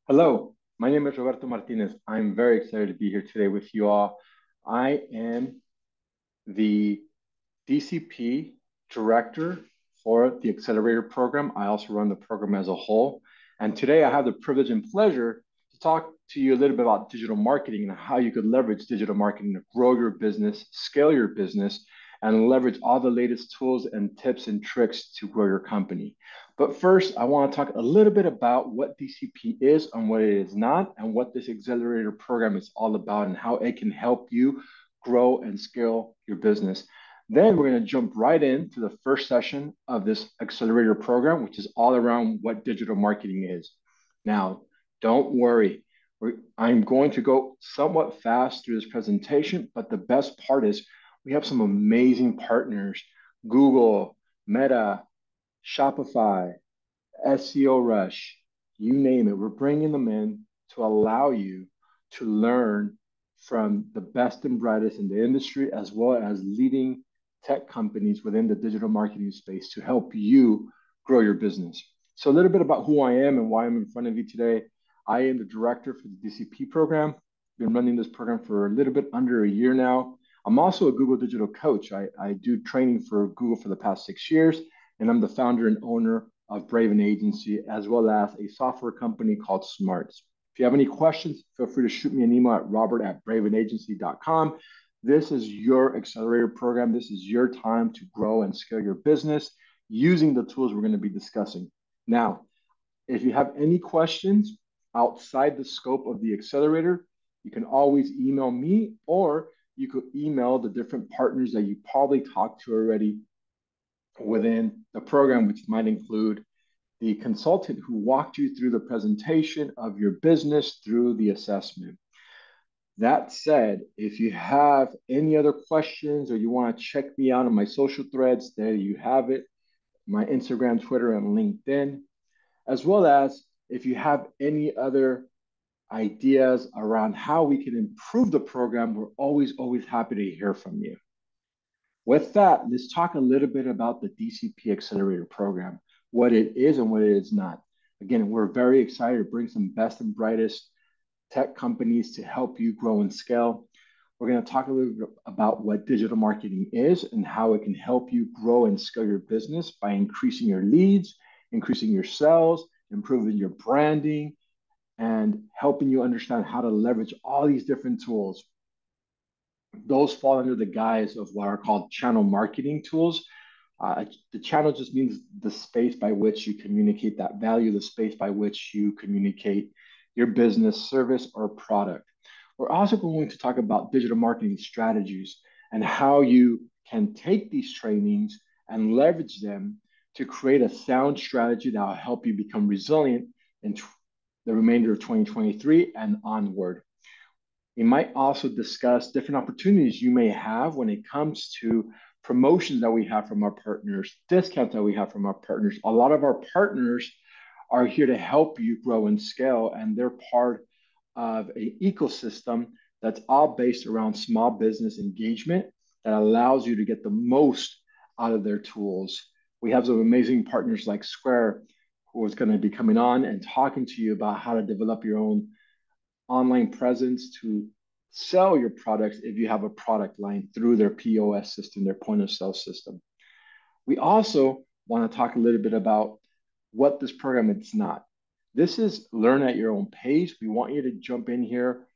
Hello, my name is Roberto Martinez. I'm very excited to be here today with you all. I am the DCP director for the Accelerator program. I also run the program as a whole. And today I have the privilege and pleasure to talk to you a little bit about digital marketing and how you could leverage digital marketing to grow your business, scale your business, and leverage all the latest tools and tips and tricks to grow your company. But first, I want to talk a little bit about what DCP is and what it is not, and what this accelerator program is all about and how it can help you grow and scale your business. Then we're going to jump right into the first session of this accelerator program, which is all around what digital marketing is. Now, don't worry. I'm going to go somewhat fast through this presentation, but the best part is we have some amazing partners: Google, Meta, Shopify, SEO Rush, you name it. We're bringing them in to allow you to learn from the best and brightest in the industry, as well as leading tech companies within the digital marketing space to help you grow your business. So a little bit about who I am and why I'm in front of you today. I am the director for the DCP program. Been running this program for a little bit under a year now. I'm also a Google digital coach. I do training for Google for the past 6 years, and I'm the founder and owner of Braven Agency, as well as a software company called Smarts. If you have any questions, feel free to shoot me an email at robert@bravenagency.com. This is your accelerator program. This is your time to grow and scale your business using the tools we're going to be discussing. Now, if you have any questions outside the scope of the accelerator, you can always email me, or you could email the different partners that you probably talked to already within the program, which might include the consultant who walked you through the presentation of your business through the assessment. That said, if you have any other questions or you want to check me out on my social threads, there you have it: my Instagram, Twitter, and LinkedIn, as well as if you have any other ideas around how we can improve the program, we're always happy to hear from you. With that, let's talk a little bit about the DCP Accelerator program, what it is and what it is not. Again, we're very excited to bring some best and brightest tech companies to help you grow and scale. We're going to talk a little bit about what digital marketing is and how it can help you grow and scale your business by increasing your leads, increasing your sales, improving your branding, and helping you understand how to leverage all these different tools. Those fall under the guise of what are called channel marketing tools. The channel just means the space by which you communicate that value, the space by which you communicate your business, service, or product. We're also going to talk about digital marketing strategies and how you can take these trainings and leverage them to create a sound strategy that will help you become resilient in the remainder of 2023 and onward. We might also discuss different opportunities you may have when it comes to promotions that we have from our partners, discounts that we have from our partners. A lot of our partners are here to help you grow and scale, and they're part of an ecosystem that's all based around small business engagement that allows you to get the most out of their tools. We have some amazing partners like Square, who is going to be coming on and talking to you about how to develop your own online presence to sell your products if you have a product line through their POS system, their point of sale system. We also want to talk a little bit about what this program is not. This is learn at your own pace. We want you to jump in here,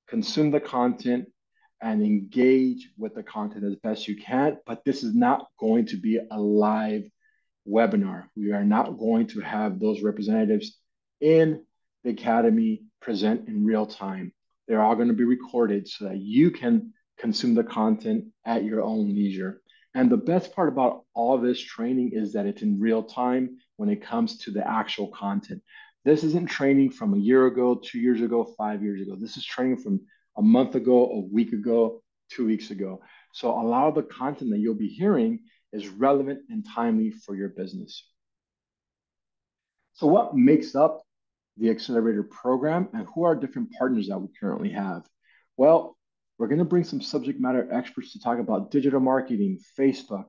consume the content, and engage with the content as best you can. But this is not going to be a live webinar. We are not going to have those representatives in the Academy present in real time. They're all going to be recorded so that you can consume the content at your own leisure. And the best part about all of this training is that it's in real time when it comes to the actual content. This isn't training from a year ago, 2 years ago, 5 years ago. This is training from a month ago, a week ago, 2 weeks ago. So a lot of the content that you'll be hearing is relevant and timely for your business. So what makes up the Accelerator program and who are different partners that we currently have? Well, we're going to bring some subject matter experts to talk about digital marketing, Facebook,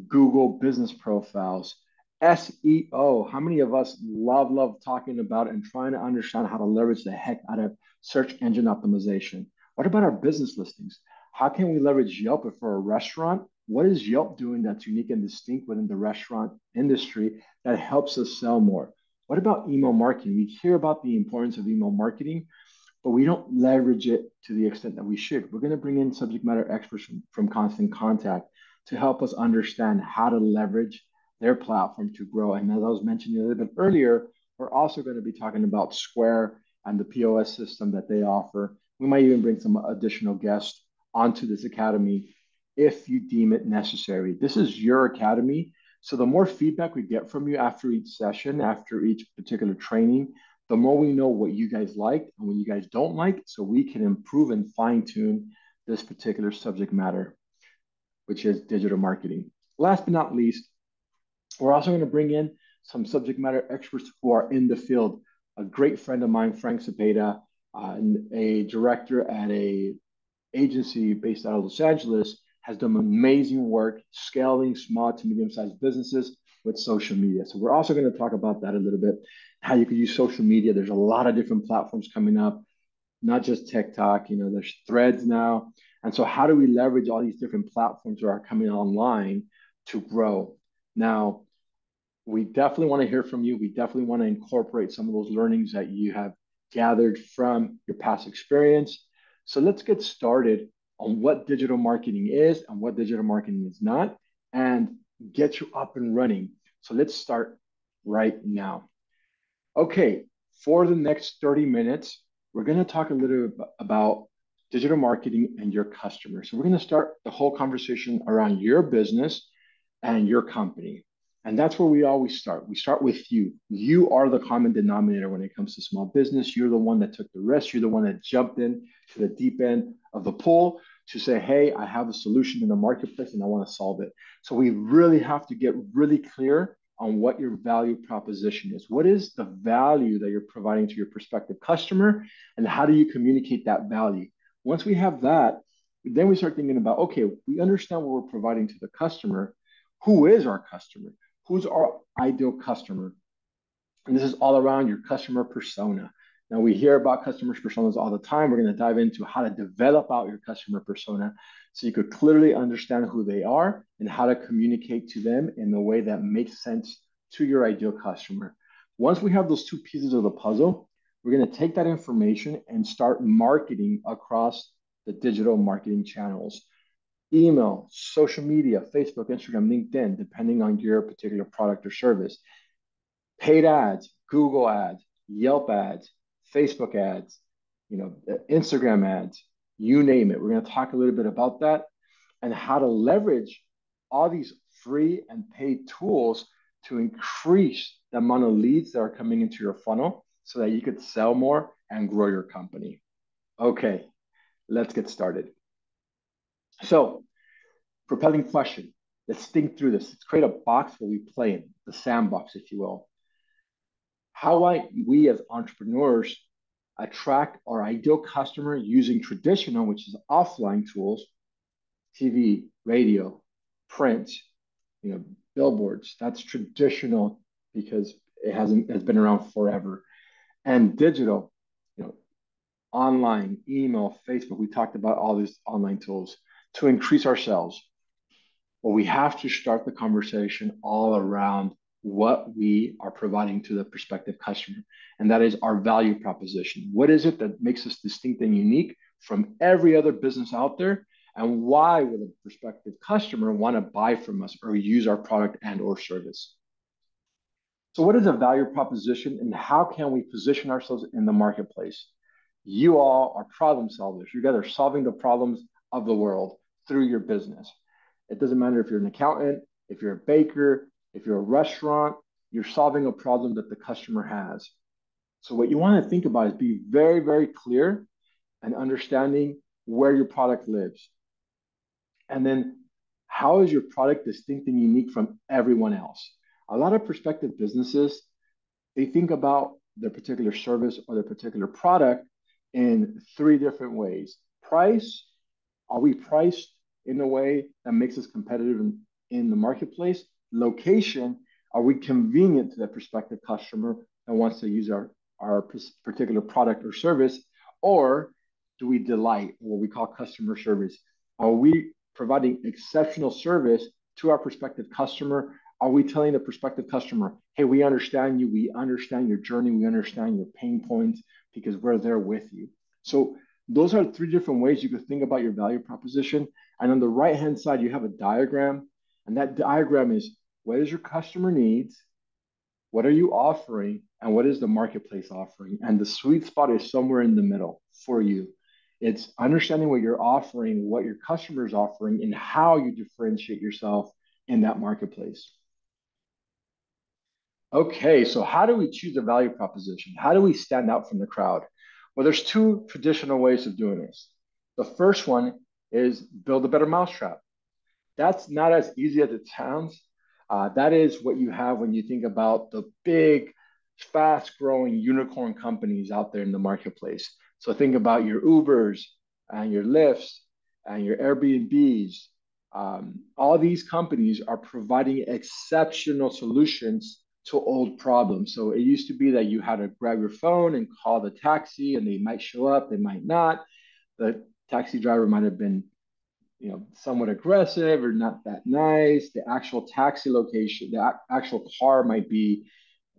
Google business profiles, SEO. How many of us love talking about and trying to understand how to leverage the heck out of search engine optimization? What about our business listings? How can we leverage Yelp if we're a restaurant? What is Yelp doing that's unique and distinct within the restaurant industry that helps us sell more? What about email marketing? We hear about the importance of email marketing, but we don't leverage it to the extent that we should. We're going to bring in subject matter experts from Constant Contact to help us understand how to leverage their platform to grow. And as I was mentioning a little bit earlier, we're also going to be talking about Square and the POS system that they offer. We might even bring some additional guests onto this academy if you deem it necessary. This is your academy. So the more feedback we get from you after each session, after each particular training, the more we know what you guys like and what you guys don't like, so we can improve and fine tune this particular subject matter, which is digital marketing. Last but not least, we're also going to bring in some subject matter experts who are in the field. A great friend of mine, Frank Cepeda, a director at a agency based out of Los Angeles, has done amazing work scaling small to medium-sized businesses with social media. So we're also going to talk about that a little bit, how you could use social media. There's a lot of different platforms coming up, not just TikTok, there's Threads now. And so how do we leverage all these different platforms that are coming online to grow? Now, we definitely want to hear from you. We definitely want to incorporate some of those learnings that you have gathered from your past experience. So let's get started on what digital marketing is and what digital marketing is not, and get you up and running. So let's start right now. Okay, for the next 30 minutes, we're going to talk a little bit about digital marketing and your customers. So we're going to start the whole conversation around your business and your company. And that's where we always start. We start with you. You are the common denominator when it comes to small business. You're the one that took the risk. You're the one that jumped in to the deep end of the pool to say, hey, I have a solution in the marketplace and I want to solve it. So we really have to get really clear on what your value proposition is. What is the value that you're providing to your prospective customer, and how do you communicate that value? Once we have that, then we start thinking about, okay, we understand what we're providing to the customer. Who is our customer? Who's our ideal customer? And this is all around your customer persona. Now, we hear about customer personas all the time. We're going to dive into how to develop out your customer persona so you could clearly understand who they are and how to communicate to them in a way that makes sense to your ideal customer. Once we have those two pieces of the puzzle, we're going to take that information and start marketing across the digital marketing channels. Email, social media, Facebook, Instagram, LinkedIn, depending on your particular product or service. Paid ads, Google ads, Yelp ads, Facebook ads, Instagram ads, you name it. We're going to talk a little bit about that and how to leverage all these free and paid tools to increase the amount of leads that are coming into your funnel so that you could sell more and grow your company. Okay, let's get started. So, propelling question. Let's think through this. Let's create a box where we play in, the sandbox, if you will. How might we as entrepreneurs attract our ideal customer using traditional, which is offline tools, TV, radio, print, billboards. That's traditional because it's been around forever. And digital, online, email, Facebook. We talked about all these online tools to increase our sales. Well, we have to start the conversation all around what we are providing to the prospective customer. And that is our value proposition. What is it that makes us distinct and unique from every other business out there? And why would a prospective customer want to buy from us or use our product and or service? So what is a value proposition and how can we position ourselves in the marketplace? You all are problem solvers. You guys are solving the problems of the world through your business. It doesn't matter if you're an accountant, if you're a baker, if you're a restaurant, you're solving a problem that the customer has. So what you want to think about is be very, very clear and understanding where your product lives. And then how is your product distinct and unique from everyone else? A lot of prospective businesses, they think about their particular service or their particular product in three different ways. Price, are we priced in a way that makes us competitive in the marketplace? Location, Are we convenient to that prospective customer that wants to use our particular product or service? Or do we delight, what we call customer service? Are we providing exceptional service to our prospective customer? Are we telling the prospective customer, hey, we understand you, we understand your journey, we understand your pain points because we're there with you? So those are three different ways you could think about your value proposition. And on the right-hand side, you have a diagram. And that diagram is what is your customer needs? What are you offering? And what is the marketplace offering? And the sweet spot is somewhere in the middle for you. It's understanding what you're offering, what your customer is offering, and how you differentiate yourself in that marketplace. Okay, so how do we choose a value proposition? How do we stand out from the crowd? Well, there's two traditional ways of doing this. The first one is build a better mousetrap. That's not as easy as it sounds. That is what you have when you think about the big, fast growing unicorn companies out there in the marketplace. So think about your Ubers and your Lyfts and your Airbnbs. All these companies are providing exceptional solutions to old problems. So it used to be that you had to grab your phone and call the taxi, and they might show up, they might not. The taxi driver might have been somewhat aggressive or not that nice. The actual taxi location, the actual car might be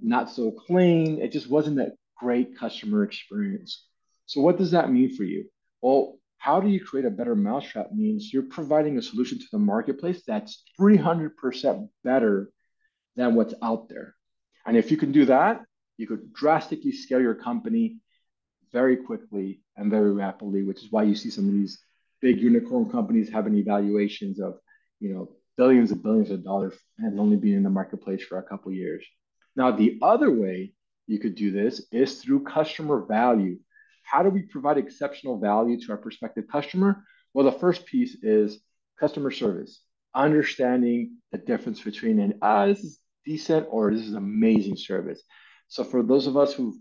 not so clean. It just wasn't that great customer experience. So what does that mean for you? Well, how do you create a better mousetrap means you're providing a solution to the marketplace that's 300% better than what's out there. And if you can do that, you could drastically scale your company very quickly and very rapidly, which is why you see some of these big unicorn companies having evaluations of, billions and billions of dollars and only being in the marketplace for a couple of years. Now, the other way you could do this is through customer value. How do we provide exceptional value to our prospective customer? Well, the first piece is customer service, understanding the difference between this is decent or this is amazing service. So for those of us who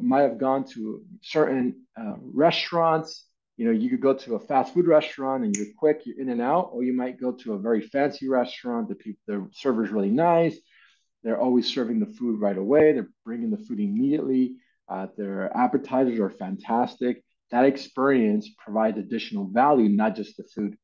might have gone to certain restaurants. You could go to a fast food restaurant and you're quick, you're in and out, or you might go to a very fancy restaurant. The server's really nice. They're always serving the food right away. They're bringing the food immediately. Their appetizers are fantastic. That experience provides additional value, not just the food.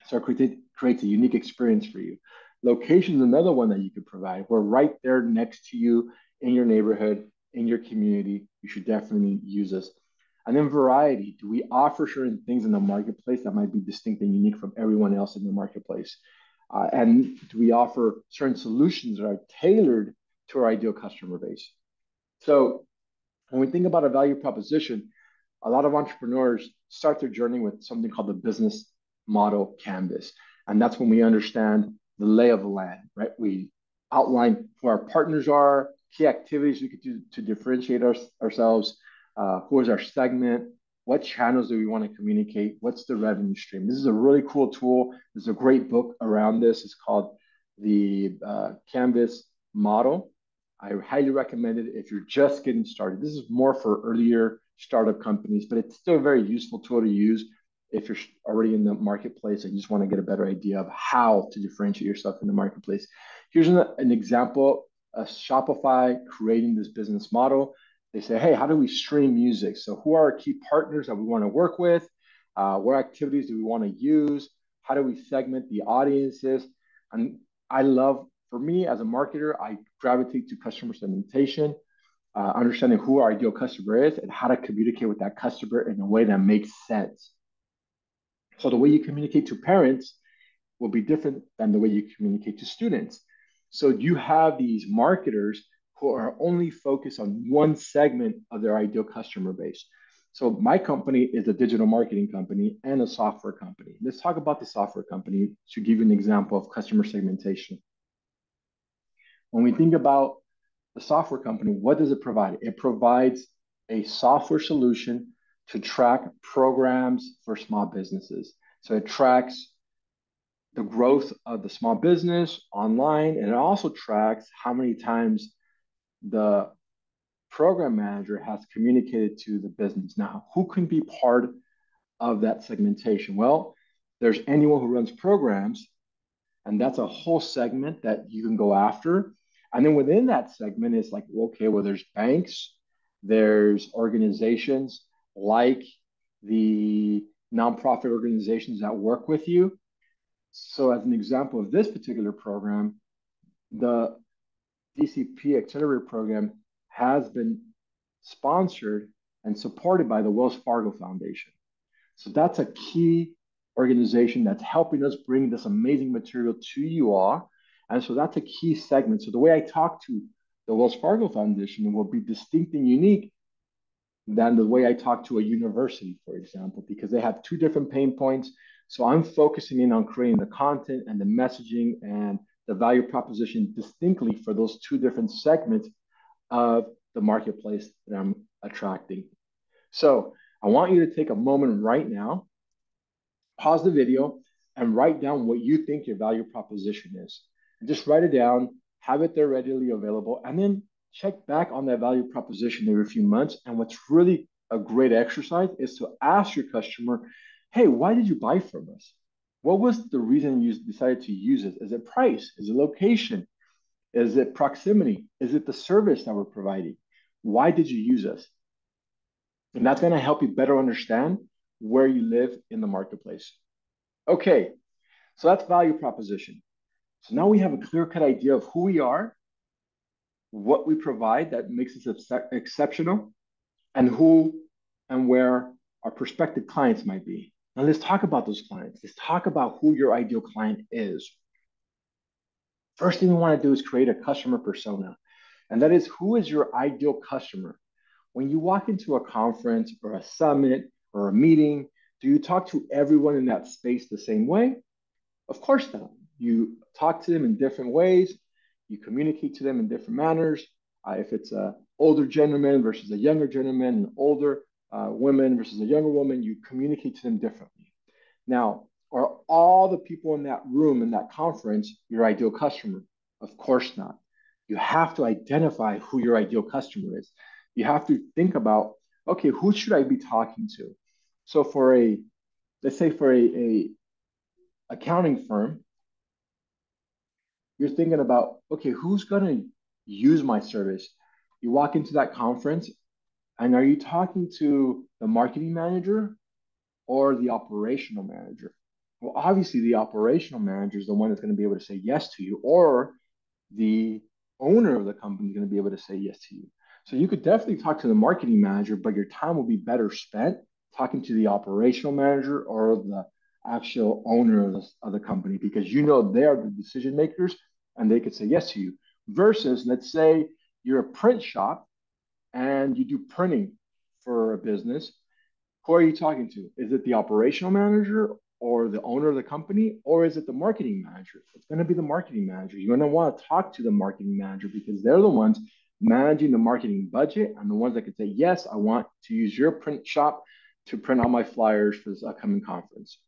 So it creates a unique experience for you. Location is another one that you could provide. We're right there next to you in your neighborhood, in your community. You should definitely use us. And then variety. Do we offer certain things in the marketplace that might be distinct and unique from everyone else in the marketplace? And do we offer certain solutions that are tailored to our ideal customer base? So when we think about a value proposition, a lot of entrepreneurs start their journey with something called the business model canvas. And that's when we understand the lay of the land, right? We outline who our partners are, key activities we could do to differentiate ourselves, who is our segment, what channels do we want to communicate, what's the revenue stream. This is a really cool tool. There's a great book around this. It's called the Canvas Model. I highly recommend it if you're just getting started. This is more for earlier startup companies, but it's still a very useful tool to use if you're already in the marketplace and you just want to get a better idea of how to differentiate yourself in the marketplace. Here's an example of Shopify creating this business model. They say, hey, how do we stream music? So who are our key partners that we want to work with? What activities do we want to use? How do we segment the audiences? And for me as a marketer, I gravitate to customer segmentation, understanding who our ideal customer is and how to communicate with that customer in a way that makes sense. So the way you communicate to parents will be different than the way you communicate to students. So you have these marketers who are only focused on one segment of their ideal customer base. So my company is a digital marketing company and a software company. Let's talk about the software company to give you an example of customer segmentation. When we think about the software company, what does it provide? It provides a software solution to track programs for small businesses. So it tracks the growth of the small business online, and it also tracks how many times the program manager has communicated to the business. Now, who can be part of that segmentation? Well, there's anyone who runs programs And that's a whole segment that you can go after. And then within that segment is like, okay, well, there's banks, there's organizations like the nonprofit organizations that work with you. So as an example of this particular program, the DCP Accelerator program has been sponsored and supported by the Wells Fargo Foundation. So that's a key organization that's helping us bring this amazing material to you all. And so that's a key segment. So the way I talk to the Wells Fargo Foundation will be distinct and unique than the way I talk to a university, for example, because they have two different pain points. So I'm focusing in on creating the content and the messaging and the value proposition distinctly for those two different segments of the marketplace that I'm attracting. So I want you to take a moment right now, pause the video, and write down what you think your value proposition is. And just write it down, have it there readily available, and then check back on that value proposition every few months. And what's really a great exercise is to ask your customer, hey, why did you buy from us? What was the reason you decided to use it? Is it price? Is it location? Is it proximity? Is it the service that we're providing? Why did you use us? And that's going to help you better understand where you live in the marketplace. Okay, so that's value proposition. So now we have a clear-cut idea of who we are, what we provide that makes us exceptional, and who and where our prospective clients might be. Now let's talk about those clients. Let's talk about who your ideal client is. First thing we want to do is create a customer persona. And that is, who is your ideal customer? When you walk into a conference or a summit or a meeting, do you talk to everyone in that space the same way? Of course not. You talk to them in different ways. You communicate to them in different manners. If it's an older gentleman versus a younger gentleman, an older woman versus a younger woman, you communicate to them differently. Now, are all the people in that room, in that conference, your ideal customer? Of course not. You have to identify who your ideal customer is. You have to think about, okay, who should I be talking to? So let's say for a accounting firm, you're thinking about, okay, who's going to use my service? You walk into that conference, and are you talking to the marketing manager or the operational manager? Well, obviously, the operational manager is the one that's going to be able to say yes to you, or the owner of the company is going to be able to say yes to you. So you could definitely talk to the marketing manager, but your time will be better spent talking to the operational manager or the actual owner of the company, because you know they are the decision makers and they could say yes to you. Versus, let's say you're a print shop and you do printing for a business. Who are you talking to? Is it the operational manager or the owner of the company, or is it the marketing manager? It's going to be the marketing manager. You're going to want to talk to the marketing manager because they're the ones managing the marketing budget and the ones that can say, yes, I want to use your print shop to print all my flyers for this upcoming conference.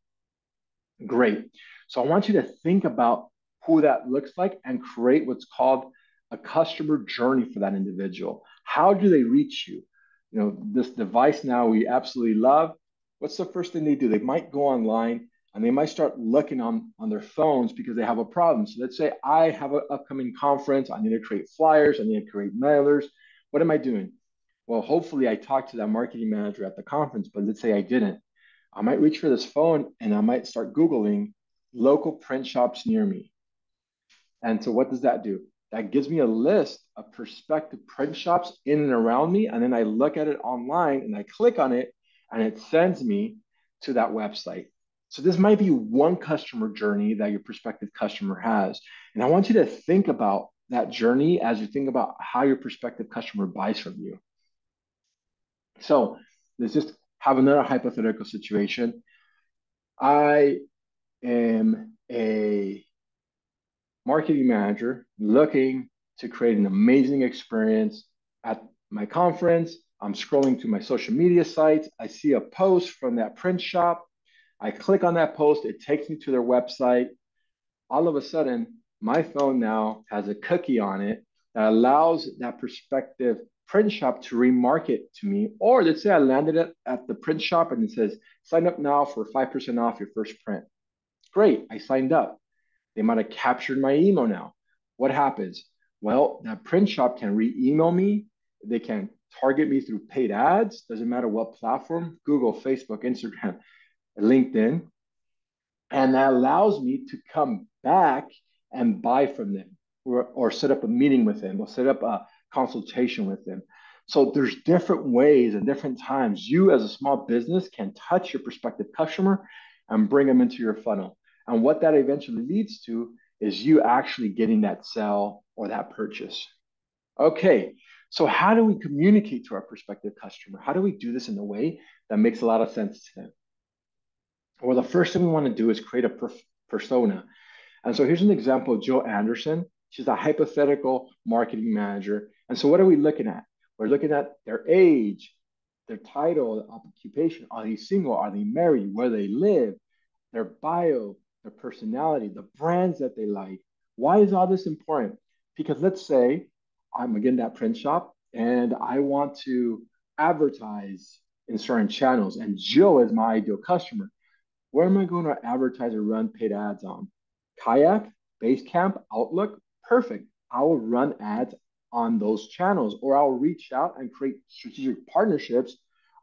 Great. So I want you to think about who that looks like and create what's called a customer journey for that individual. How do they reach you? You know, this device now we absolutely love. What's the first thing they do? They might go online and they might start looking on their phones because they have a problem. So let's say I have an upcoming conference. I need to create flyers. I need to create mailers. What am I doing? Well, hopefully I talked to that marketing manager at the conference, but let's say I didn't. I might reach for this phone and I might start Googling local print shops near me. And so what does that do? That gives me a list of prospective print shops in and around me. And then I look at it online and I click on it and it sends me to that website. So this might be one customer journey that your prospective customer has. And I want you to think about that journey as you think about how your prospective customer buys from you. So let's just have another hypothetical situation. I am a marketing manager looking to create an amazing experience at my conference. I'm scrolling through my social media sites. I see a post from that print shop. I click on that post. It takes me to their website. All of a sudden, my phone now has a cookie on it that allows that prospective print shop to remarket to me. Or let's say I landed it at the print shop and it says, sign up now for 5% off your first print. Great, I signed up. They might have captured my email now. What happens? Well, that print shop can re-email me. They can target me through paid ads. Doesn't matter what platform, Google, Facebook, Instagram, LinkedIn. And that allows me to come back and buy from them or set up a meeting with them or set up a consultation with them. So there's different ways and different times you as a small business can touch your prospective customer and bring them into your funnel. And what that eventually leads to is you actually getting that sale or that purchase. Okay, so how do we communicate to our prospective customer? How do we do this in a way that makes a lot of sense to them? Well, the first thing we want to do is create a persona. And so here's an example of Jill Anderson. She's a hypothetical marketing manager. And so what are we looking at? We're looking at their age, their title, occupation. Are they single? Are they married? Where they live, their bio, their personality, the brands that they like. Why is all this important? Because let's say I'm again that print shop and I want to advertise in certain channels, and Jill is my ideal customer. Where am I going to advertise or run paid ads on? Kayak, Basecamp, Outlook? Perfect. I will run ads on those channels, or I'll reach out and create strategic partnerships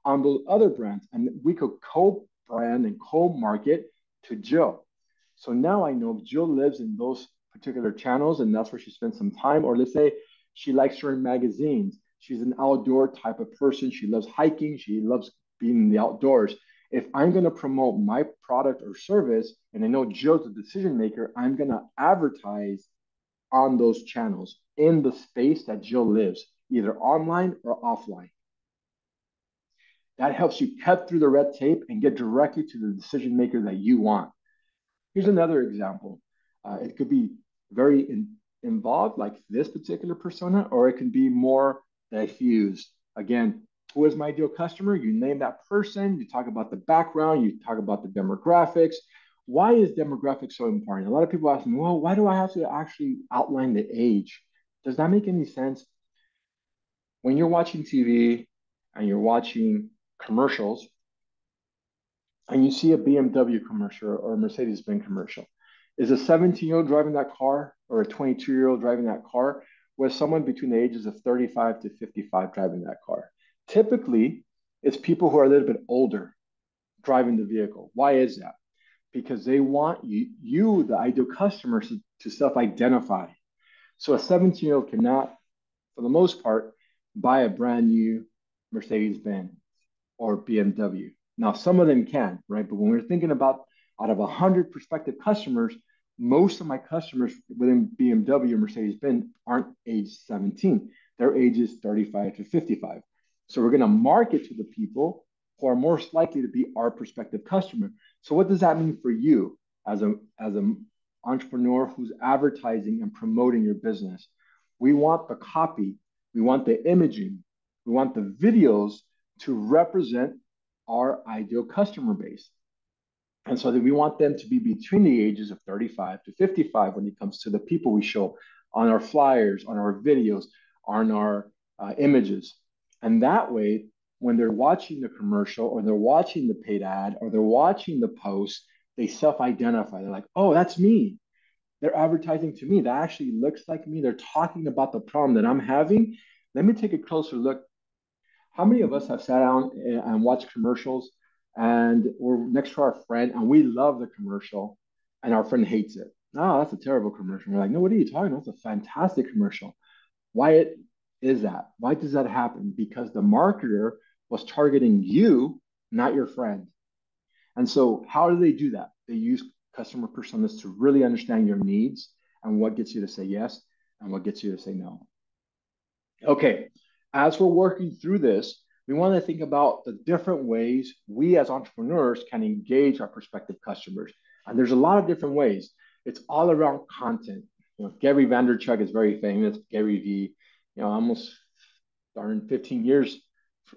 on those other brands. And we could co-brand and co-market to Jill. So now I know Jill lives in those particular channels and that's where she spends some time. Or let's say she likes certain magazines. She's an outdoor type of person. She loves hiking. She loves being in the outdoors. If I'm going to promote my product or service, and I know Jill's the decision maker, I'm going to advertise on those channels in the space that Jill lives, either online or offline. That helps you cut through the red tape and get directly to the decision maker that you want. Here's another example. It could be very involved, like this particular persona, or it can be more diffused. Again, who is my ideal customer? You name that person, you talk about the background, you talk about the demographics. Why is demographics so important? A lot of people ask me, well, why do I have to actually outline the age? Does that make any sense? When you're watching TV and you're watching commercials, and you see a BMW commercial or a Mercedes-Benz commercial, is a 17-year-old driving that car or a 22-year-old driving that car, with someone between the ages of 35 to 55 driving that car? Typically, it's people who are a little bit older driving the vehicle. Why is that? Because they want you the ideal customer, to self-identify. So a 17-year-old cannot, for the most part, buy a brand new Mercedes-Benz or BMW. Now, some of them can, right? But when we're thinking about out of 100 prospective customers, most of my customers within BMW or Mercedes-Benz aren't age 17. Their age is 35 to 55. So we're going to market to the people who are most likely to be our prospective customer. So what does that mean for you as an entrepreneur who's advertising and promoting your business? We want the copy, we want the imaging, we want the videos to represent our ideal customer base. And so that we want them to be between the ages of 35 to 55 when it comes to the people we show on our flyers, on our videos, on our images. And that way, when they're watching the commercial or they're watching the paid ad or they're watching the post, they self-identify. They're like, oh, that's me. They're advertising to me. That actually looks like me. They're talking about the problem that I'm having. Let me take a closer look. How many of us have sat down and watched commercials and we're next to our friend and we love the commercial and our friend hates it? No, that's a terrible commercial. We're like, no, what are you talking about? It's a fantastic commercial. Why is that? Why does that happen? Because the marketer was targeting you, not your friend. And so how do they do that? They use customer personas to really understand your needs and what gets you to say yes and what gets you to say no. Okay, as we're working through this, we want to think about the different ways we as entrepreneurs can engage our prospective customers. And there's a lot of different ways. It's all around content. Gary Vaynerchuk is very famous, Gary V. Almost 15 years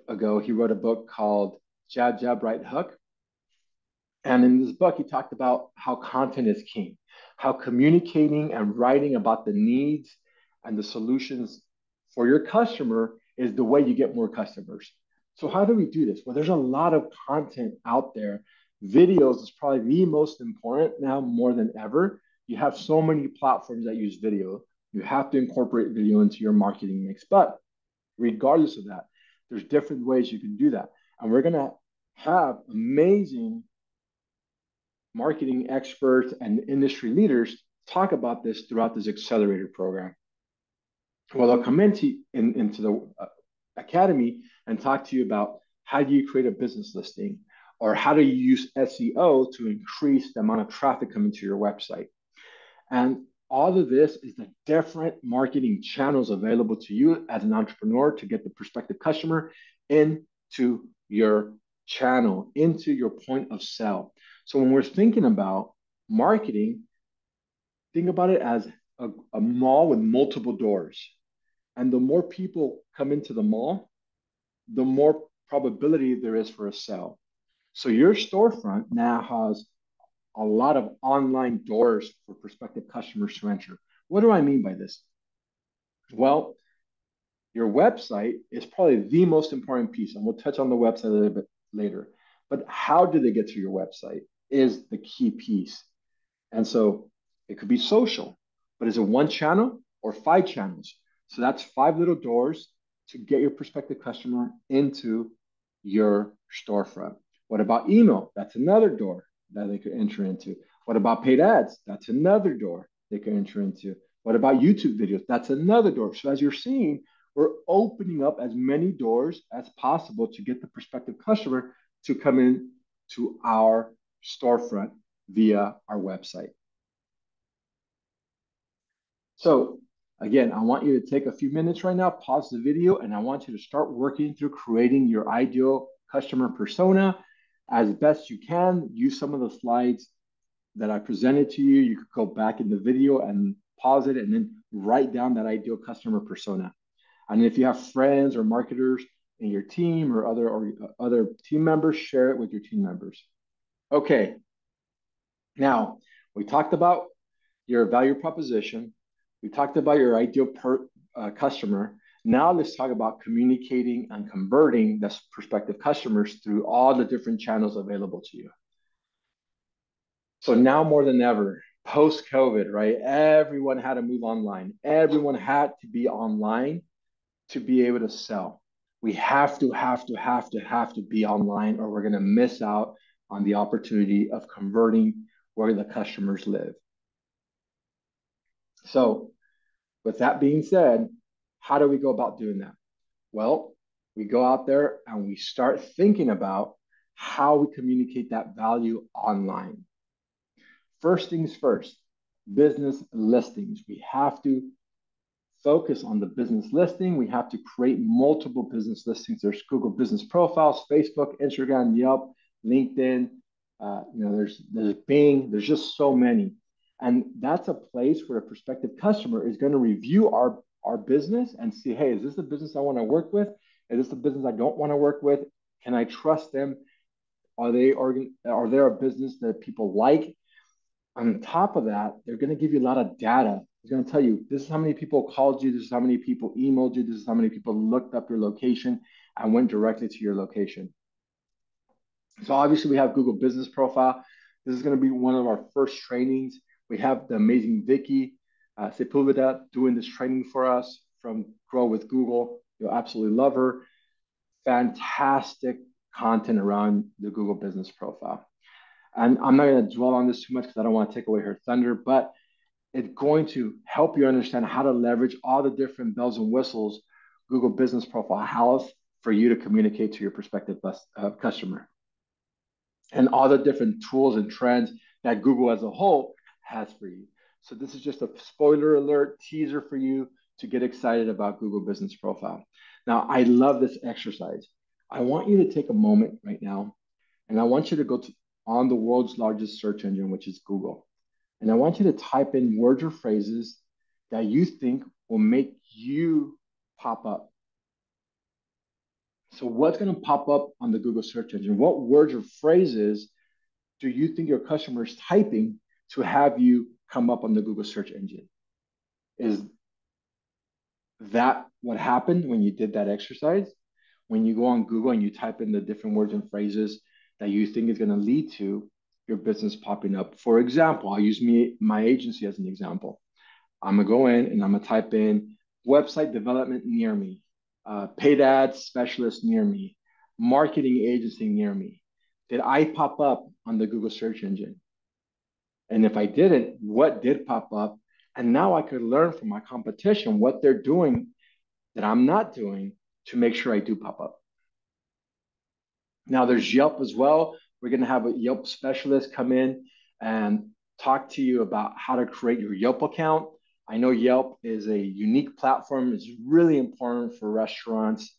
ago, he wrote a book called Jab, Jab, Right Hook. And in this book, he talked about how content is king, how communicating and writing about the needs and the solutions for your customer is the way you get more customers. So how do we do this? Well, there's a lot of content out there. Videos is probably the most important now more than ever, You have so many platforms that use video. You have to incorporate video into your marketing mix. But regardless of that, there's different ways you can do that. And we're going to have amazing marketing experts and industry leaders talk about this throughout this accelerator program. Well, they'll come into the academy and talk to you about how do you create a business listing, or how do you use SEO to increase the amount of traffic coming to your website. And all of this is the different marketing channels available to you as an entrepreneur to get the prospective customer into your channel, into your point of sale. So when we're thinking about marketing, think about it as a mall with multiple doors. And the more people come into the mall, the more probability there is for a sale. So your storefront now has a lot of online doors for prospective customers to enter. What do I mean by this? Well, your website is probably the most important piece, and we'll touch on the website a little bit later. But how do they get to your website is the key piece. And so it could be social, but is it one channel or 5 channels? So that's 5 little doors to get your prospective customer into your storefront. What about email? That's another door that they could enter into. What about paid ads? That's another door they could enter into. What about YouTube videos? That's another door. So as you're seeing, we're opening up as many doors as possible to get the prospective customer to come in to our storefront via our website. So again, I want you to take a few minutes right now, pause the video, and I want you to start working through creating your ideal customer persona as best you can. Use some of the slides that I presented to you. You could go back in the video and pause it and then write down that ideal customer persona. And if you have friends or marketers in your team or other team members, share it with your team members. Okay. Now, we talked about your value proposition. We talked about your ideal customer. Now let's talk about communicating and converting the prospective customers through all the different channels available to you. So now more than ever, post-COVID, right? Everyone had to move online. Everyone had to be online to be able to sell. We have to be online, or we're going to miss out on the opportunity of converting where the customers live. So with that being said, how do we go about doing that? Well, we go out there and we start thinking about how we communicate that value online. First things first, business listings. We have to focus on the business listing. We have to create multiple business listings. There's Google business profiles, Facebook, Instagram, Yelp, LinkedIn. There's Bing. There's just so many. And that's a place where a prospective customer is going to review our business and see, hey, is this the business I want to work with? Is this the business I don't want to work with? Can I trust them? Are they a business that people like? On top of that, they're going to give you a lot of data. It's going to tell you, this is how many people called you, this is how many people emailed you, this is how many people looked up your location and went directly to your location. So obviously we have Google Business Profile. This is going to be one of our first trainings. We have the amazing Vicky Sepulveda doing this training for us from Grow with Google. You'll absolutely love her. Fantastic content around the Google Business Profile. And I'm not going to dwell on this too much because I don't want to take away her thunder, but it's going to help you understand how to leverage all the different bells and whistles Google Business Profile has for you to communicate to your prospective customer, and all the different tools and trends that Google as a whole has for you. So this is just a spoiler alert teaser for you to get excited about Google Business Profile. Now, I love this exercise. I want you to take a moment right now, and I want you to go on the world's largest search engine, which is Google. And I want you to type in words or phrases that you think will make you pop up. So what's going to pop up on the Google search engine? What words or phrases do you think your customer is typing to have you come up on the Google search engine? Is that what happened when you did that exercise? When you go on Google and you type in the different words and phrases that you think is going to lead to your business popping up. For example, I'll use my agency as an example. I'm gonna go in and I'm gonna type in website development near me, paid ads specialist near me, marketing agency near me. Did I pop up on the Google search engine? And if I didn't, what did pop up? And now I could learn from my competition what they're doing that I'm not doing to make sure I do pop up. Now there's Yelp as well. We're going to have a Yelp specialist come in and talk to you about how to create your Yelp account. I know Yelp is a unique platform. It's really important for restaurants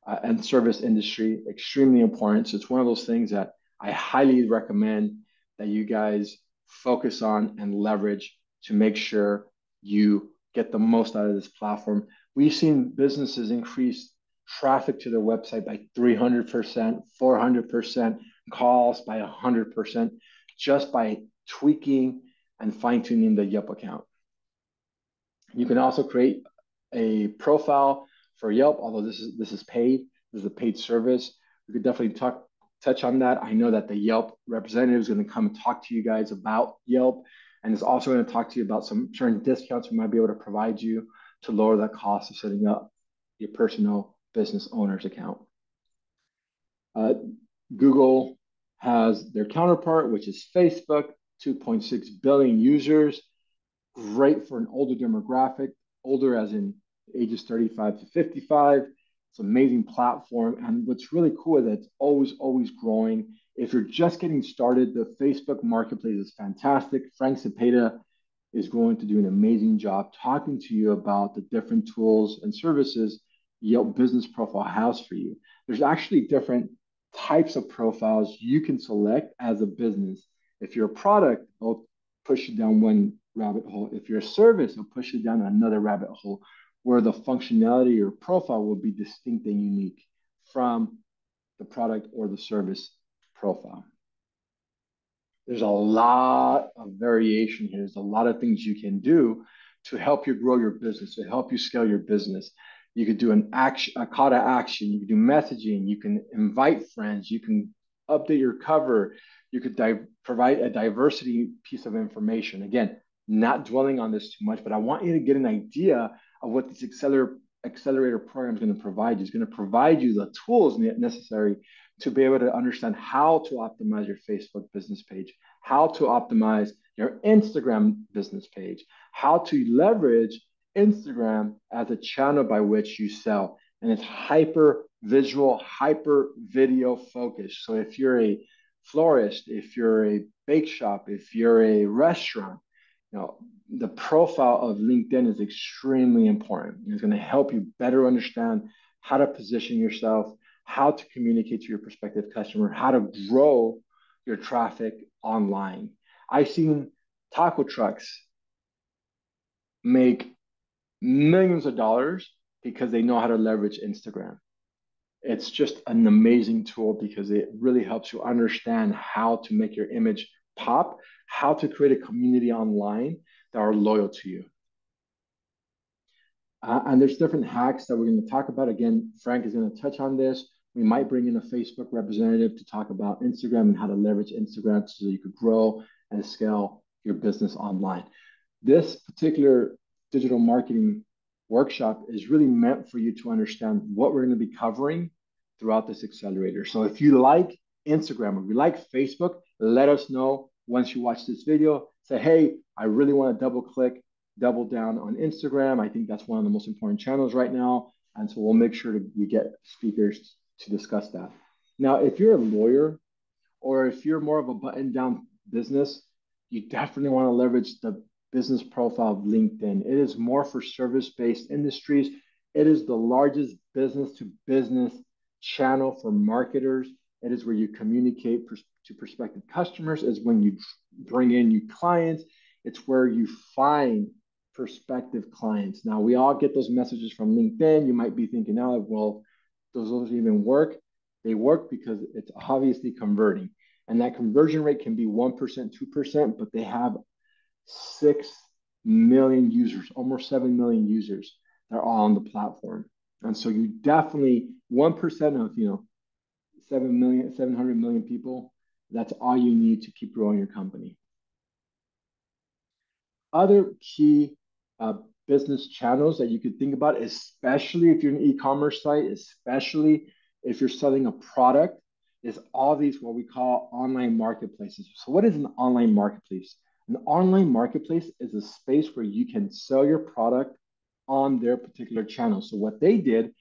and service industry, extremely important. So it's one of those things that I highly recommend that you guys focus on and leverage to make sure you get the most out of this platform. We've seen businesses increase traffic to their website by 300%, 400%, calls by 100%, just by tweaking and fine-tuning the Yelp account. You can also create a profile for Yelp, although this is paid. This is a paid service. We could definitely touch on that. I know that the Yelp representative is going to come and talk to you guys about Yelp, and is also going to talk to you about some certain discounts we might be able to provide you to lower the cost of setting up your personal business owner's account. Google has their counterpart, which is Facebook, 2.6 billion users, great for an older demographic, older as in ages 35 to 55. It's an amazing platform. And what's really cool is that it's always growing. If you're just getting started, the Facebook marketplace is fantastic. Frank Cepeda is going to do an amazing job talking to you about the different tools and services Yelp Business Profile has for you. There's actually different types of profiles you can select as a business. If you're a product, it'll push you down one rabbit hole. If you're a service, it'll push you down another rabbit hole where the functionality or profile will be distinct and unique from the product or the service profile. There's a lot of variation here. There's a lot of things you can do to help you grow your business, to help you scale your business. You could do a call to action. You can do messaging. You can invite friends. You can update your cover. You could provide a diversity piece of information. Again, not dwelling on this too much, but I want you to get an idea of what this accelerator program is going to provide you. It's going to provide you the tools necessary to be able to understand how to optimize your Facebook business page, how to optimize your Instagram business page, how to leverage Instagram as a channel by which you sell. And it's hyper visual, hyper video focused. So if you're a florist, if you're a bake shop, if you're a restaurant, the profile of LinkedIn is extremely important. It's going to help you better understand how to position yourself, how to communicate to your prospective customer, how to grow your traffic online. I've seen taco trucks make millions of dollars because they know how to leverage Instagram. It's just an amazing tool because it really helps you understand how to make your image pop, how to create a community online that are loyal to you. And there's different hacks that we're going to talk about. Again, Frank is going to touch on this. We might bring in a Facebook representative to talk about Instagram and how to leverage Instagram so you could grow and scale your business online. This particular digital marketing workshop is really meant for you to understand what we're going to be covering throughout this accelerator. So if you like Instagram or you like Facebook, let us know once you watch this video. Say, hey, I really want to double down on Instagram. I think that's one of the most important channels right now. And so we'll make sure we get speakers to discuss that. Now, if you're a lawyer or if you're more of a button-down business, you definitely want to leverage the business profile of LinkedIn. It is more for service-based industries. It is the largest business-to-business channel for marketers. It is where you communicate to prospective customers. It's when you bring in new clients. It's where you find prospective clients. Now, we all get those messages from LinkedIn. You might be thinking, oh, well, does those even work? They work because it's obviously converting. And that conversion rate can be 1%, 2%, but they have 6 million users, almost 7 million users that are all on the platform. And so you definitely, 1% of, 700 million people That's all you need to keep growing your company. Other key business channels that you could think about, especially if you're an e-commerce site, especially if you're selling a product, is all these what we call online marketplaces. So what is an online marketplace? An online marketplace is a space where you can sell your product on their particular channel. So what they did,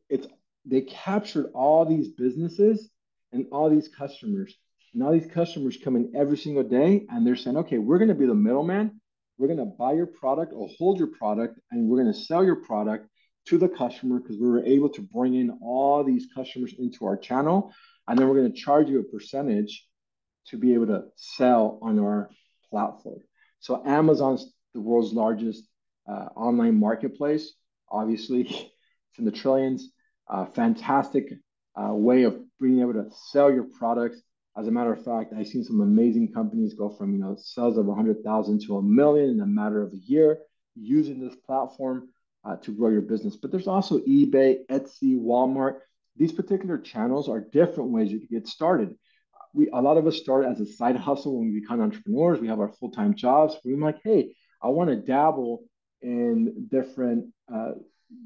it's they captured all these businesses and all these customers. And all these customers come in every single day and they're saying, okay, we're going to be the middleman. We're going to buy your product or hold your product and we're going to sell your product to the customer because we were able to bring in all these customers into our channel. And then we're going to charge you a percentage to be able to sell on our platform. So Amazon's the world's largest online marketplace. Obviously, it's in the trillions. Fantastic way of being able to sell your products. As a matter of fact, I've seen some amazing companies go from sales of 100,000 to 1 million in a matter of a year using this platform to grow your business. But there's also eBay, Etsy, Walmart. These particular channels are different ways you can get started. A lot of us start as a side hustle when we become entrepreneurs. We have our full-time jobs. We're like, hey, I want to dabble in different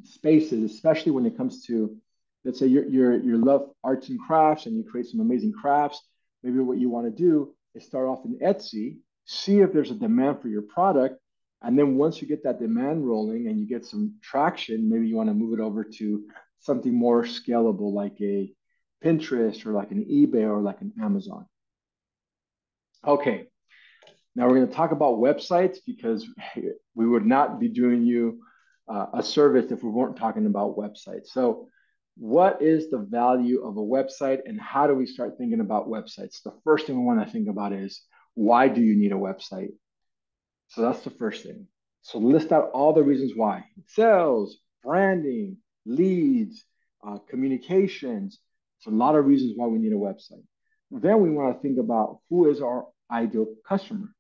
spaces, especially when it comes to, let's say you love arts and crafts and you create some amazing crafts. Maybe what you want to do is start off in Etsy, see if there's a demand for your product, and then once you get that demand rolling and you get some traction, maybe you want to move it over to something more scalable like a Pinterest or like an eBay or like an Amazon. Okay, now we're going to talk about websites because we would not be doing you a service if we weren't talking about websites. So what is the value of a website and how do we start thinking about websites? The first thing we want to think about is why do you need a website? So that's the first thing. So list out all the reasons why. Sales, branding, leads, communications. It's a lot of reasons why we need a website. Then we want to think about who is our ideal customer.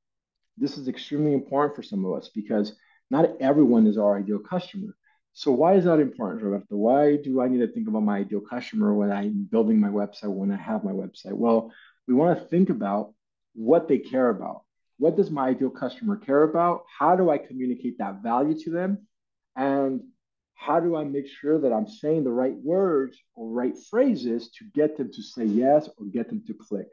This is extremely important for some of us because not everyone is our ideal customer. So why is that important, Roberto? Why do I need to think about my ideal customer when I'm building my website, when I have my website? Well, we want to think about what they care about. What does my ideal customer care about? How do I communicate that value to them? And how do I make sure that I'm saying the right words or right phrases to get them to say yes or get them to click?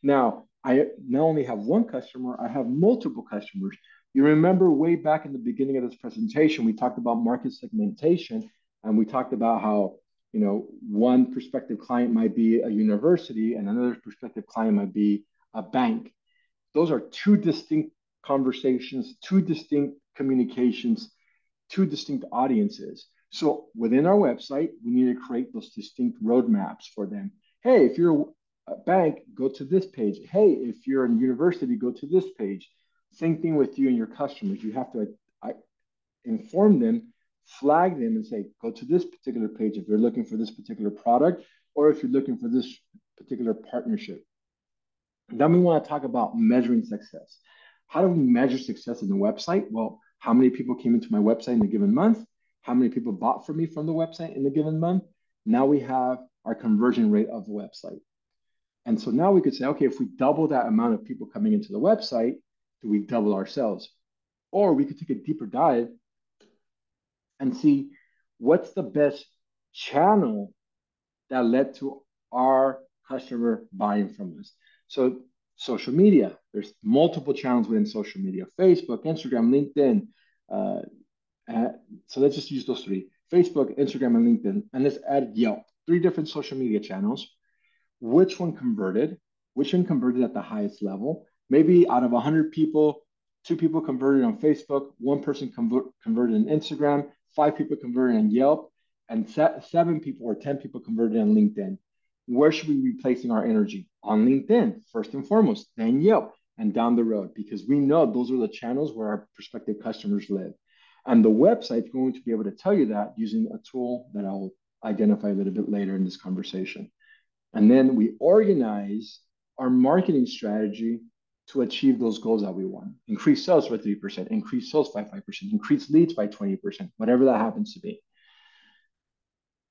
Now, I not only have one customer, I have multiple customers. You remember way back in the beginning of this presentation, we talked about market segmentation and we talked about how one prospective client might be a university and another prospective client might be a bank. Those are two distinct conversations, two distinct communications, two distinct audiences. So within our website, we need to create those distinct roadmaps for them. Hey, if you're a bank, go to this page. Hey, if you're in university, go to this page. Same thing with you and your customers. You have to inform them, flag them, and say, go to this particular page if you're looking for this particular product or if you're looking for this particular partnership. Then we want to talk about measuring success. How do we measure success in the website? Well, how many people came into my website in a given month? How many people bought from me from the website in a given month? Now we have our conversion rate of the website. And so now we could say, okay, if we double that amount of people coming into the website, do we double our sales? Or we could take a deeper dive and see what's the best channel that led to our customer buying from us. So social media, there's multiple channels within social media: Facebook, Instagram, LinkedIn. So let's just use those three: Facebook, Instagram, and LinkedIn. And let's add Yelp, 3 different social media channels. Which one converted? Which one converted at the highest level? Maybe out of 100 people, 2 people converted on Facebook, 1 person converted on Instagram, 5 people converted on Yelp, and 7 people or 10 people converted on LinkedIn. Where should we be placing our energy? On LinkedIn, first and foremost, then Yelp, and down the road, because we know those are the channels where our prospective customers live. And the website's going to be able to tell you that using a tool that I'll identify a little bit later in this conversation. And then we organize our marketing strategy to achieve those goals that we want. Increase sales by 3%, increase sales by 5%, increase leads by 20%, whatever that happens to be.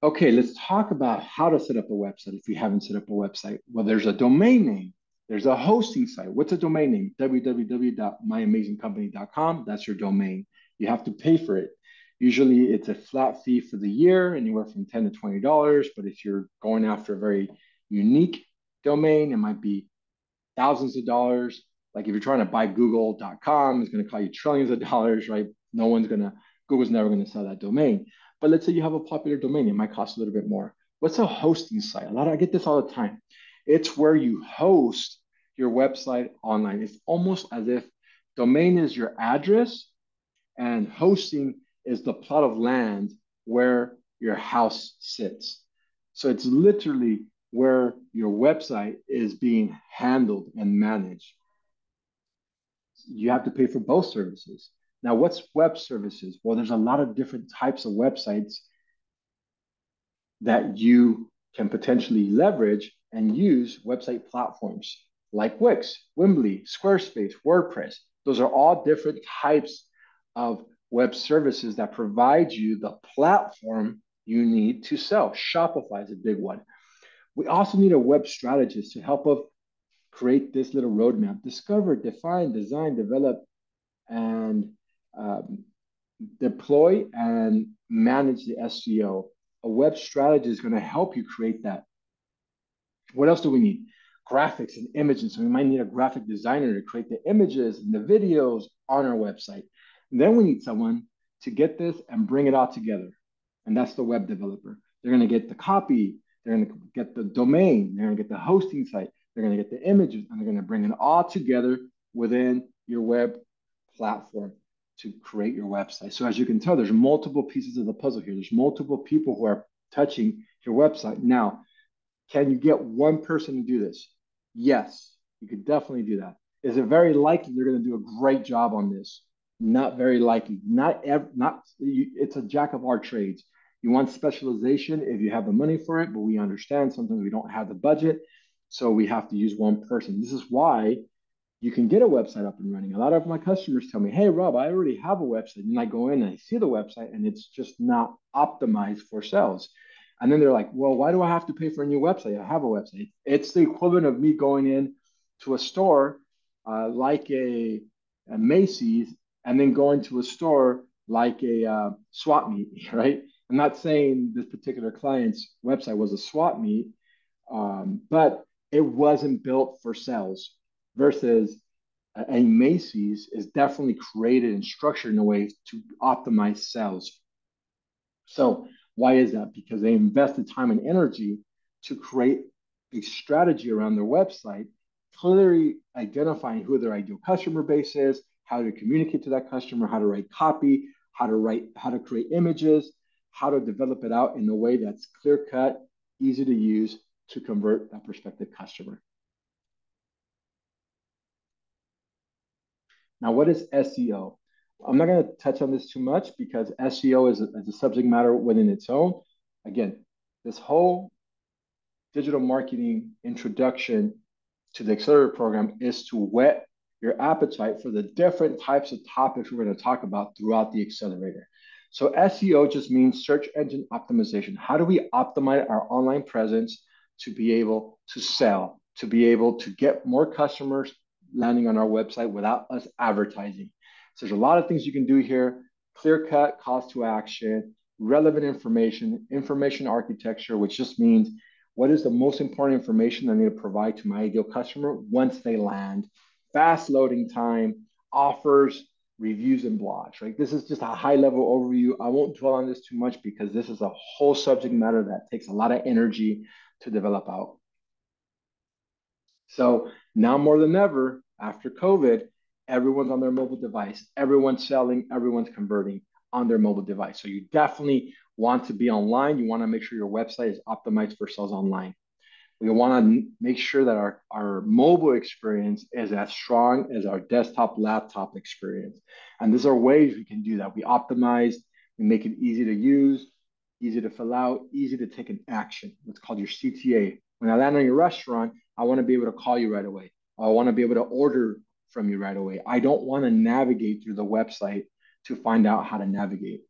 Okay, let's talk about how to set up a website if you haven't set up a website. Well, there's a domain name. There's a hosting site. What's a domain name? www.myamazingcompany.com. That's your domain. You have to pay for it. Usually it's a flat fee for the year, anywhere from $10 to $20. But if you're going after a very unique domain, it might be thousands of dollars. Like if you're trying to buy google.com, it's going to cost you trillions of dollars, right? Google's never going to sell that domain. But let's say you have a popular domain, it might cost a little bit more. What's a hosting site? I get this all the time. It's where you host your website online. It's almost as if domain is your address and hosting is the plot of land where your house sits. So it's literally where your website is being handled and managed. You have to pay for both services. Now, what's web services? Well, there's a lot of different types of websites that you can potentially leverage and use website platforms like Wix, Wimbly, Squarespace, WordPress. Those are all different types of web services that provide you the platform you need to sell. Shopify is a big one. We also need a web strategist to help us create this little roadmap. Discover, define, design, develop, and deploy and manage the SEO. A web strategy is going to help you create that. What else do we need? Graphics and images. So we might need a graphic designer to create the images and the videos on our website. And then we need someone to get this and bring it all together. And that's the web developer. They're going to get the copy. They're going to get the domain. They're going to get the hosting site. They're going to get the images, and they're going to bring it all together within your web platform to create your website. So as you can tell, there's multiple pieces of the puzzle here. There's multiple people who are touching your website. Now, can you get one person to do this? Yes, you could definitely do that. Is it very likely they're going to do a great job on this? Not very likely. It's a jack of all trades. You want specialization if you have the money for it, but we understand sometimes we don't have the budget, so we have to use one person. This is why you can get a website up and running. A lot of my customers tell me, hey, Rob, I already have a website. And I go in and I see the website and it's just not optimized for sales. And then they're like, well, why do I have to pay for a new website? I have a website. It's the equivalent of me going in to a store like a Macy's and then going to a store like a swap meet, right? I'm not saying this particular client's website was a swap meet, but it wasn't built for sales versus a Macy's is definitely created and structured in a way to optimize sales. So why is that? Because they invested time and energy to create a strategy around their website, clearly identifying who their ideal customer base is, how to communicate to that customer, how to write copy, how to create images, how to develop it out in a way that's clear cut, easy to use to convert that prospective customer. Now, what is SEO? I'm not going to touch on this too much because SEO is a subject matter within its own. Again, this whole digital marketing introduction to the Accelerator program is to whet your appetite for the different types of topics we're going to talk about throughout the Accelerator. So SEO just means search engine optimization. How do we optimize our online presence to be able to sell, to be able to get more customers landing on our website without us advertising? So there's a lot of things you can do here. Clear cut, calls to action, relevant information, information architecture, which just means what is the most important information I need to provide to my ideal customer once they land, fast loading time, offers, reviews, and blogs, right? This is just a high level overview. I won't dwell on this too much because this is a whole subject matter that takes a lot of energy to develop out. So now more than ever, after COVID, everyone's on their mobile device. Everyone's selling, everyone's converting on their mobile device. So you definitely want to be online. You want to make sure your website is optimized for sales online. We want to make sure that our mobile experience is as strong as our desktop laptop experience. And these are ways we can do that. We optimize, we make it easy to use, easy to fill out, easy to take an action. What's called your CTA. When I land on your restaurant, I want to be able to call you right away. I want to be able to order from you right away. I don't want to navigate through the website to find out how to navigate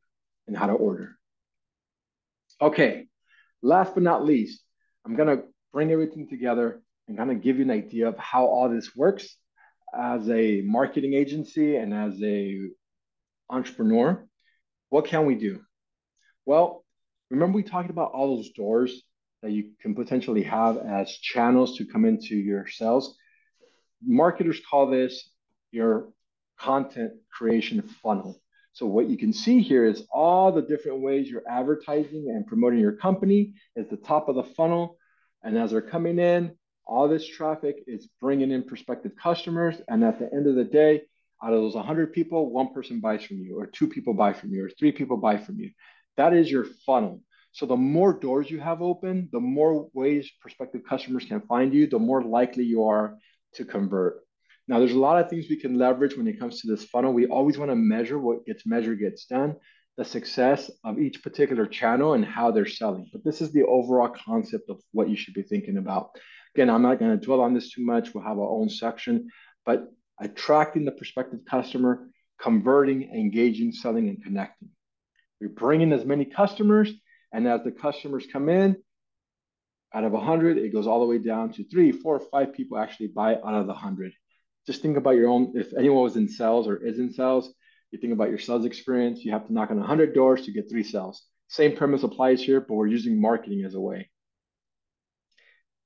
and how to order. Okay, last but not least, I'm going to bring everything together and kind of give you an idea of how all this works as a marketing agency and as a entrepreneur. What can we do? Well, remember we talked about all those doors that you can potentially have as channels to come into your sales. Marketers call this your content creation funnel. So what you can see here is all the different ways you're advertising and promoting your company is the top of the funnel. And as they're coming in, all this traffic is bringing in prospective customers. And at the end of the day, out of those 100 people, one person buys from you, or two people buy from you, or three people buy from you. That is your funnel. So the more doors you have open, the more ways prospective customers can find you, the more likely you are to convert. Now, there's a lot of things we can leverage when it comes to this funnel. We always want to measure what gets measured gets done, the success of each particular channel and how they're selling. But this is the overall concept of what you should be thinking about. Again, I'm not going to dwell on this too much. We'll have our own section, but attracting the prospective customer, converting, engaging, selling, and connecting. We bring in as many customers, and as the customers come in, out of 100, it goes all the way down to 3, 4, 5 people actually buy out of the 100. Just think about your own, if anyone was in sales or is in sales, you think about your sales experience, you have to knock on 100 doors to get 3 sales. Same premise applies here, but we're using marketing as a way.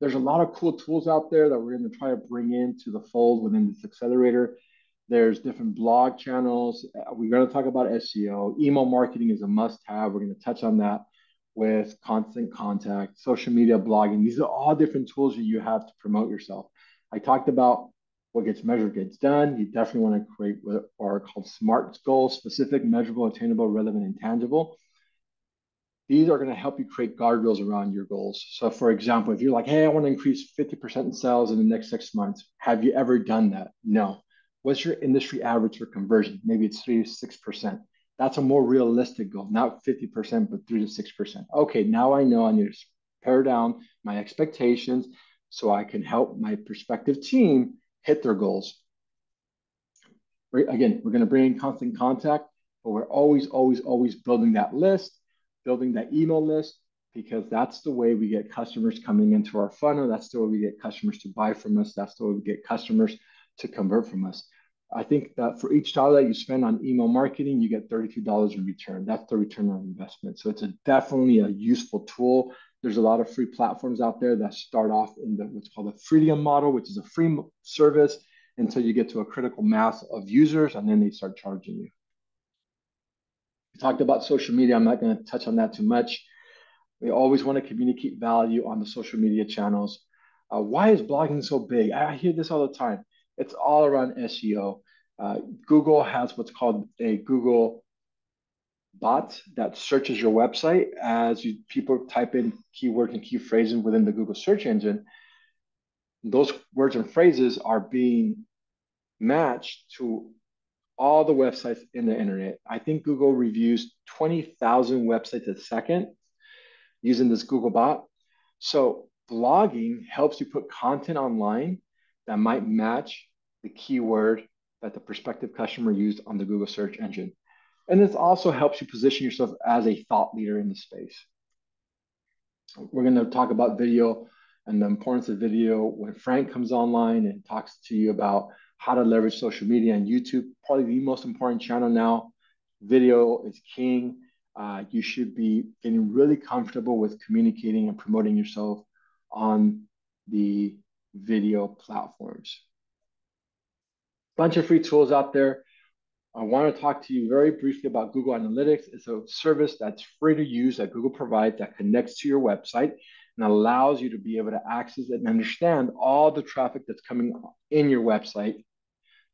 There's a lot of cool tools out there that we're going to try to bring into the fold within this accelerator. There's different blog channels. We're going to talk about SEO. Email marketing is a must-have. We're going to touch on that with constant contact, social media, blogging. These are all different tools that you have to promote yourself. I talked about what gets measured gets done. You definitely want to create what are called SMART goals: specific, measurable, attainable, relevant, and tangible. These are going to help you create guardrails around your goals. So for example, if you're like, hey, I want to increase 50% in sales in the next 6 months. Have you ever done that? No. What's your industry average for conversion? Maybe it's 3 to 6%. That's a more realistic goal, not 50%, but 3 to 6%. Okay, now I know I need to pare down my expectations so I can help my prospective team hit their goals. Again, we're going to bring in constant contact, but we're always building that list, building that email list, because that's the way we get customers coming into our funnel. That's the way we get customers to buy from us. That's the way we get customers to convert from us. I think that for each dollar that you spend on email marketing, you get $32 in return. That's the return on investment. So it's definitely a useful tool. There's a lot of free platforms out there that start off in what's called a freemium model, which is a free service until you get to a critical mass of users, and then they start charging you. We talked about social media. I'm not going to touch on that too much. We always want to communicate value on the social media channels. Why is blogging so big? I hear this all the time. It's all around SEO. Google has what's called a Google bot that searches your website as people type in keywords and key phrases within the Google search engine. Those words and phrases are being matched to all the websites in the internet. I think Google reviews 20,000 websites a second using this Google bot. So blogging helps you put content online that might match the keyword that the prospective customer used on the Google search engine. And this also helps you position yourself as a thought leader in the space. We're going to talk about video and the importance of video when Frank comes online and talks to you about how to leverage social media and YouTube. Probably the most important channel now. Video is king. You should be getting really comfortable with communicating and promoting yourself on the video platforms. Bunch of free tools out there. I want to talk to you very briefly about Google Analytics. It's a service that's free to use that Google provides that connects to your website and allows you to be able to access it and understand all the traffic that's coming in your website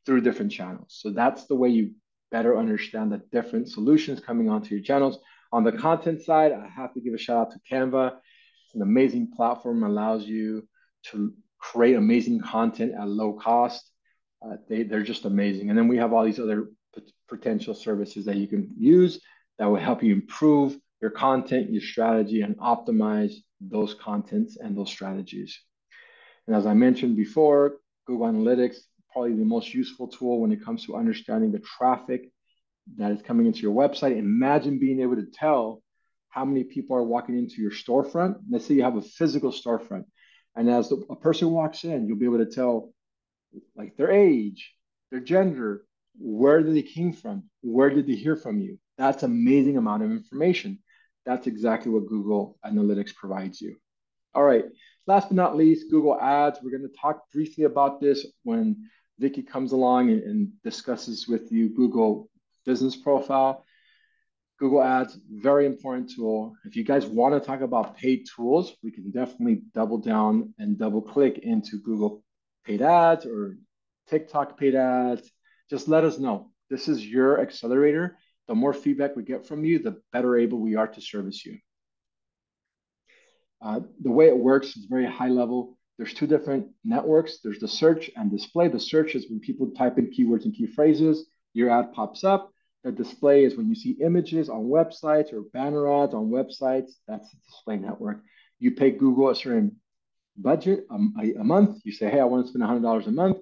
through different channels. So that's the way you better understand the different solutions coming onto your channels. On the content side, I have to give a shout out to Canva. It's an amazing platform, allows you to create amazing content at low cost. They're just amazing. And then we have all these other potential services that you can use that will help you improve your content, your strategy, and optimize those contents and those strategies. And as I mentioned before, Google Analytics, probably the most useful tool when it comes to understanding the traffic that is coming into your website. Imagine being able to tell how many people are walking into your storefront. Let's say you have a physical storefront And as a person walks in, you'll be able to tell like their age, their gender, where did they came from, where did they hear from you. That's amazing amount of information. That's exactly what Google Analytics provides you. All right, last but not least, Google Ads. We're going to talk briefly about this when Vicky comes along and discusses with you Google Business Profile. Google Ads, very important tool. If you guys want to talk about paid tools, we can definitely double down and double click into Google paid ads or TikTok paid ads. Just let us know. This is your accelerator. The more feedback we get from you, the better able we are to service you. The way it works is very high level. There's two different networks. There's the search and display. The search is when people type in keywords and key phrases, your ad pops up. The display is when you see images on websites or banner ads on websites. That's the display network. You pay Google a certain budget a month. You say, hey, I want to spend $100 a month.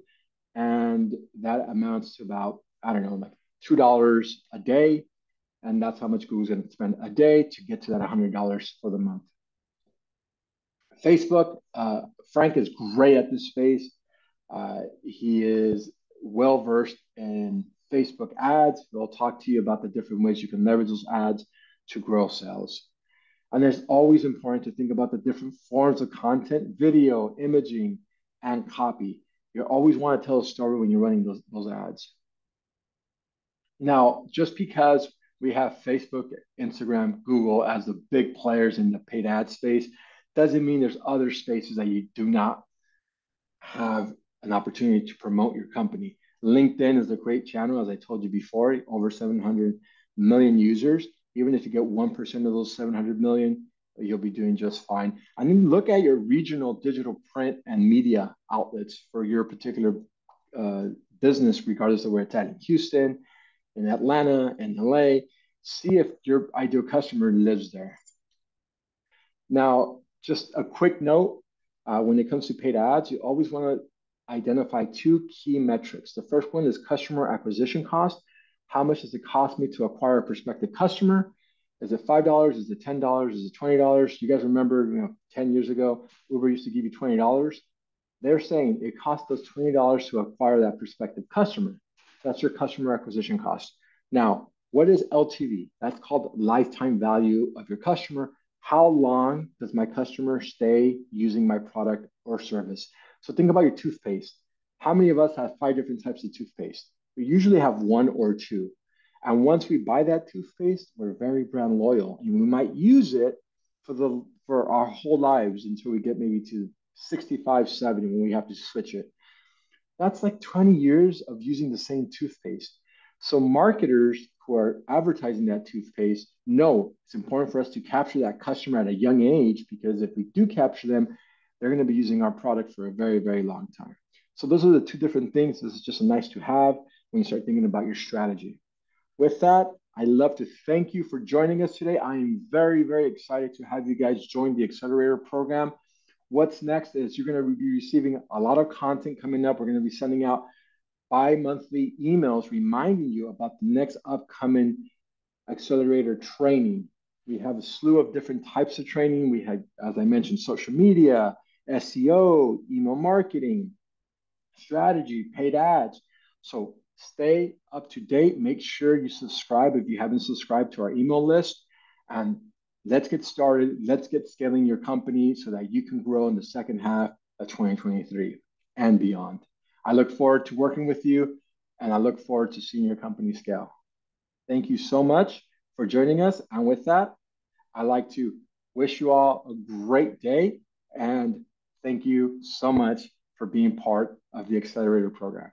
And that amounts to about, I don't know, like $2 a day. And that's how much Google's going to spend a day to get to that $100 for the month. Facebook, Frank is great at this space. He is well versed in Facebook ads. He'll talk to you about the different ways you can leverage those ads to grow sales. And it's always important to think about the different forms of content, video, imaging, and copy. You always want to tell a story when you're running those ads. Now, just because we have Facebook, Instagram, Google as the big players in the paid ad space doesn't mean there's other spaces that you do not have an opportunity to promote your company. LinkedIn is a great channel, as I told you before, over 700 million users. Even if you get 1% of those 700 million, you'll be doing just fine. And then look at your regional digital print and media outlets for your particular business, regardless of where it's at, in Houston, in Atlanta, in LA. See if your ideal customer lives there. Now, just a quick note, when it comes to paid ads, you always want to identify two key metrics. The first one is customer acquisition cost. How much does it cost me to acquire a prospective customer? Is it $5? Is it $10? Is it $20? You guys remember, 10 years ago, Uber used to give you $20. They're saying it costs us $20 to acquire that prospective customer. That's your customer acquisition cost. Now, what is LTV? That's called lifetime value of your customer. How long does my customer stay using my product or service? So think about your toothpaste. How many of us have 5 different types of toothpaste? We usually have 1 or 2. And once we buy that toothpaste, we're very brand loyal, and we might use it for our whole lives until we get maybe to 65, 70 when we have to switch it. That's like 20 years of using the same toothpaste. So marketers who are advertising that toothpaste know it's important for us to capture that customer at a young age, because if we do capture them, they're going to be using our product for a very, very long time. So those are the two different things. This is just a nice to have when you start thinking about your strategy. With that, I'd love to thank you for joining us today. I am very, very excited to have you guys join the Accelerator program. What's next is you're going to be receiving a lot of content coming up. We're going to be sending out bi-monthly emails reminding you about the next upcoming accelerator training. We have a slew of different types of training. We had, as I mentioned, social media, SEO, email marketing, strategy, paid ads. So stay up to date. Make sure you subscribe if you haven't subscribed to our email list. And let's get started. Let's get scaling your company so that you can grow in the second half of 2023 and beyond. I look forward to working with you, and I look forward to seeing your company scale. Thank you so much for joining us. And with that, I'd like to wish you all a great day, and thank you so much for being part of the Accelerator program.